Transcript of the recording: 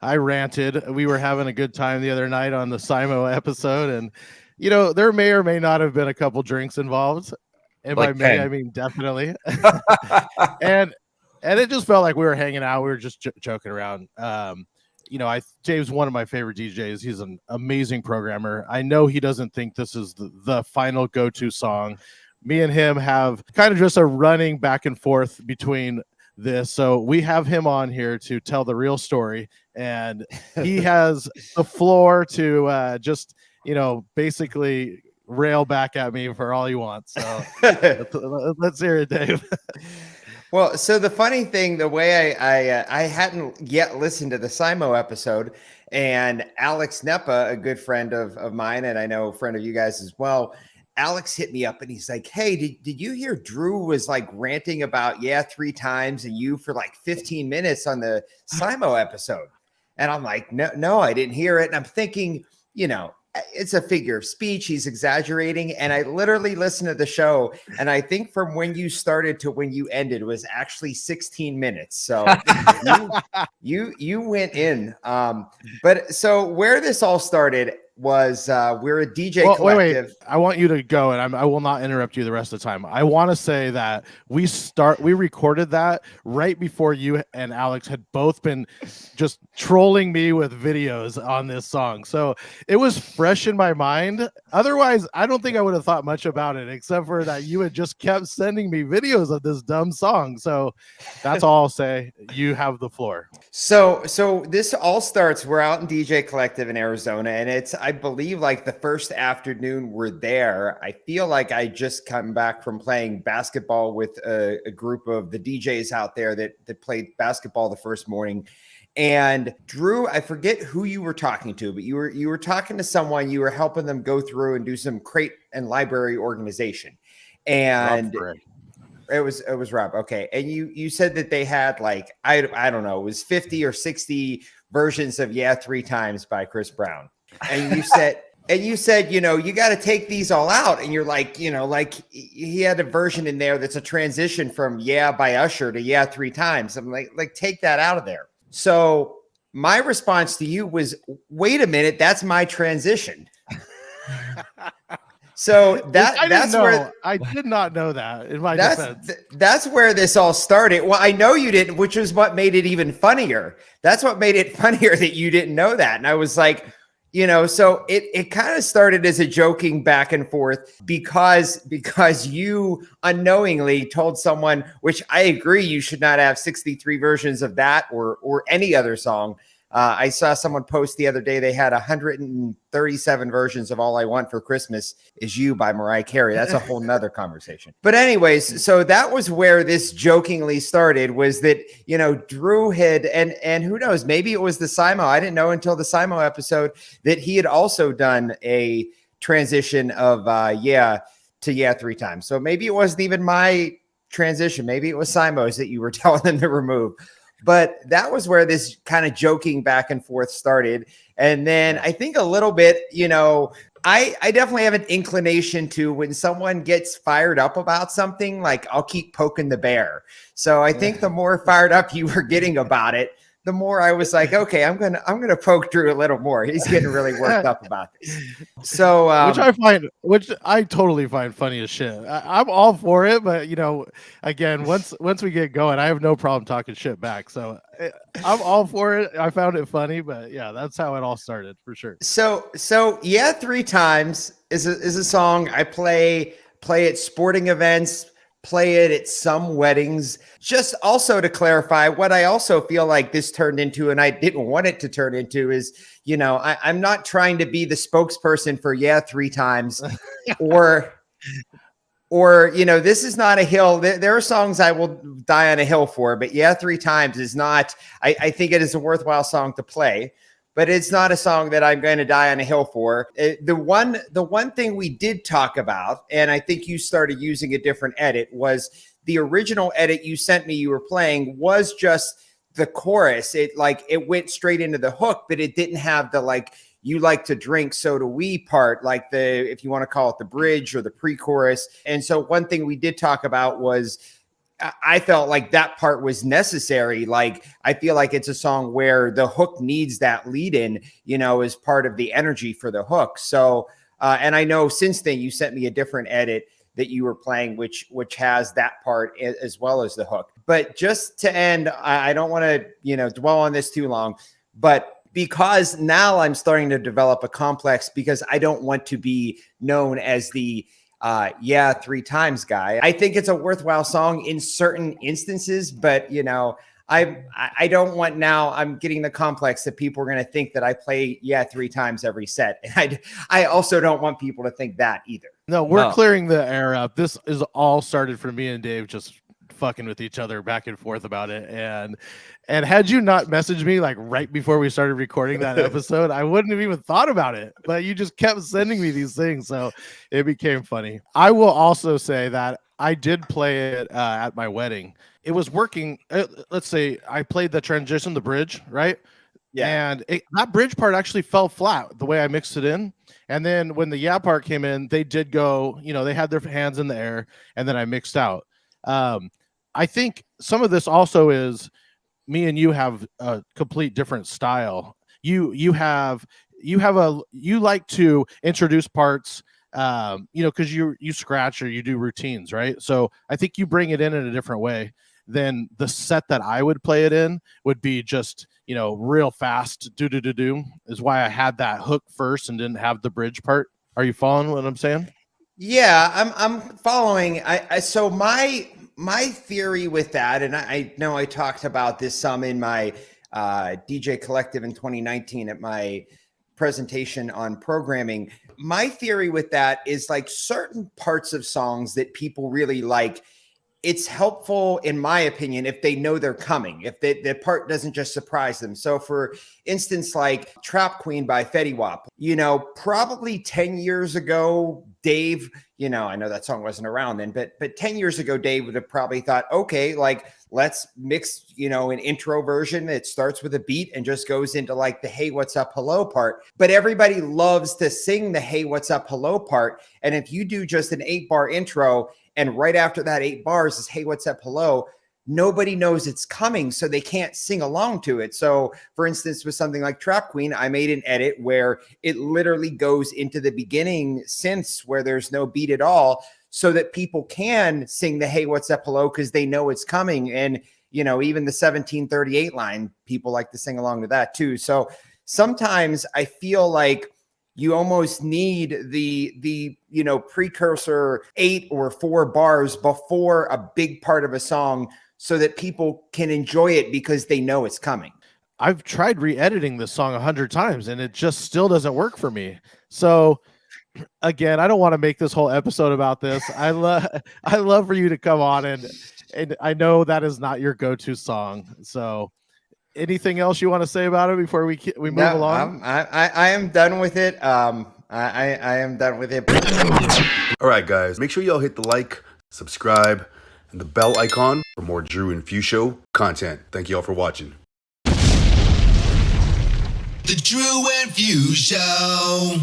I ranted. We were having a good time the other night on the Simo episode, and there may or may not have been a couple drinks involved, and by Like may I 10. mean definitely. and and it just felt like we were hanging out. We were just joking around. Dave's one of my favorite DJs. He's an amazing programmer. I know he doesn't think this is the final go-to song. Me and him have kind of just a running back and forth between this. So we have him on here to tell the real story, and he has the floor to basically rail back at me for all he wants. So let's hear it, Dave. Well, so the funny thing, the way I hadn't yet listened to the Simo episode, and Alex Nepa, a good friend of mine, and I know a friend of you guys as well, Alex hit me up and he's like, hey, did you hear Drew was like ranting about 3 times and you for like 15 minutes on the Simo episode? And I'm like, no, I didn't hear it. And I'm thinking, it's a figure of speech. He's exaggerating. And I literally listened to the show. And I think from when you started to when you ended was actually 16 minutes. So you went in. But so where this all started was we're a DJ collective. Wait. I want you to go, and I will not interrupt you the rest of the time. I want to say that we recorded that right before you and Alex had both been just trolling me with videos on this song. So it was fresh in my mind. Otherwise, I don't think I would have thought much about it, except for that you had just kept sending me videos of this dumb song. So that's all I'll say. You have the floor. So this all starts, we're out in DJ Collective in Arizona, and it's, I believe, like the first afternoon we're there. I feel like I just come back from playing basketball with a group of the DJs out there that played basketball the first morning. And Drew, I forget who you were talking to, but you were talking to someone, you were helping them go through and do some crate and library organization. And it was Rob. Okay. And you said that they had like, I don't know, it was 50 or 60 versions of 3 Times by Chris Brown. And you said, you got to take these all out. And you're like, like he had a version in there that's a transition from by Usher to 3 Times. I'm like take that out of there. So my response to you was, wait a minute, that's my transition. So that's where I did not know that in my defense. That's where this all started. Well, I know you didn't, which is what made it even funnier. That's what made it funnier that you didn't know that. And I was like, so it kind of started as a joking back and forth because you unknowingly told someone, which I agree, you should not have 63 versions of that or any other song. I saw someone post the other day, they had 137 versions of All I Want for Christmas Is You by Mariah Carey. That's a whole nother conversation. But anyways, so that was where this jokingly started, was that, Drew had, and who knows, maybe it was the Simo. I didn't know until the Simo episode that he had also done a transition of to 3 Times. So maybe it wasn't even my transition. Maybe it was Simo's that you were telling them to remove. But that was where this kind of joking back and forth started. And then I think a little bit, I definitely have an inclination to, when someone gets fired up about something, like I'll keep poking the bear. So I think the more fired up you were getting about it, the more I was like, okay, I'm gonna poke Drew a little more. He's getting really worked up about this. So which I totally find funny as shit. I'm all for it, but again, once we get going, I have no problem talking shit back. So I'm all for it. I found it funny, but yeah, that's how it all started for sure. So 3 Times is a song I play at sporting events, play it at some weddings. Just also to clarify, what I also feel like this turned into, and I didn't want it to turn into, is, I'm not trying to be the spokesperson for 3 Times or, this is not a hill. There are songs I will die on a hill for, but 3 Times is not, I think it is a worthwhile song to play. But it's not a song that I'm going to die on a hill for. The one thing we did talk about, and I think you started using a different edit, was the original edit you sent me, you were playing, was just the chorus. It went straight into the hook, but it didn't have the you like to drink, so do we part, like if you want to call it the bridge or the pre-chorus. And so one thing we did talk about was, I felt like that part was necessary. Like, I feel like it's a song where the hook needs that lead in, as part of the energy for the hook. So, and I know since then you sent me a different edit that you were playing, which has that part as well as the hook. But just to end, I don't want to, dwell on this too long, but because now I'm starting to develop a complex because I don't want to be known as the yeah, 3 times guy. I think it's a worthwhile song in certain instances, but I don't want, now I'm getting the complex that people are going to think that I play yeah 3 times every set. And I also don't want people to think that either. No, we're clearing the air up. This is all started from me and Dave just fucking with each other back and forth about it. And had you not messaged me like right before we started recording that episode, I wouldn't have even thought about it. But you just kept sending me these things, so it became funny. I will also say that I did play it at my wedding. It was working. Let's say I played the transition, the bridge, right? Yeah. And that bridge part actually fell flat the way I mixed it in. And then when the yeah part came in, they did go, they had their hands in the air, and then I mixed out. I think some of this also is me and you have a complete different style. You like to introduce parts, because you scratch or you do routines, right? So I think you bring it in a different way than the set that I would play it in would be just, real fast. Do is why I had that hook first and didn't have the bridge part. Are you following what I'm saying? Yeah, I'm following. So my theory with that, and I know I talked about this some in my DJ Collective in 2019 at my presentation on programming. My theory with that is like certain parts of songs that people really like, it's helpful, in my opinion, if they know they're coming, if the part doesn't just surprise them. So for instance, like Trap Queen by Fetty Wap, probably 10 years ago, Dave, I know that song wasn't around then, but 10 years ago, Dave would have probably thought, okay, like let's mix, an intro version that starts with a beat and just goes into like the hey, what's up, hello part. But everybody loves to sing the hey, what's up, hello part. And if you do just an 8-bar intro, and right after that 8 bars is, hey, what's up, hello, nobody knows it's coming, so they can't sing along to it. So for instance, with something like Trap Queen, I made an edit where it literally goes into the beginning synths where there's no beat at all, so that people can sing the hey, what's up, hello, because they know it's coming. And, even the 1738 line, people like to sing along to that too. So sometimes I feel like you almost need the precursor 8 or 4 bars before a big part of a song so that people can enjoy it because they know it's coming. I've tried re-editing this song 100 times and it just still doesn't work for me. So again, I don't want to make this whole episode about this. I love for you to come on, and I know that is not your go-to song. So anything else you want to say about it before we move along? I am done with it. I am done with it. All right, guys, make sure y'all hit the like, subscribe, and the bell icon for more Drew and Few Show content. Thank you all for watching. The Drew and Few Show.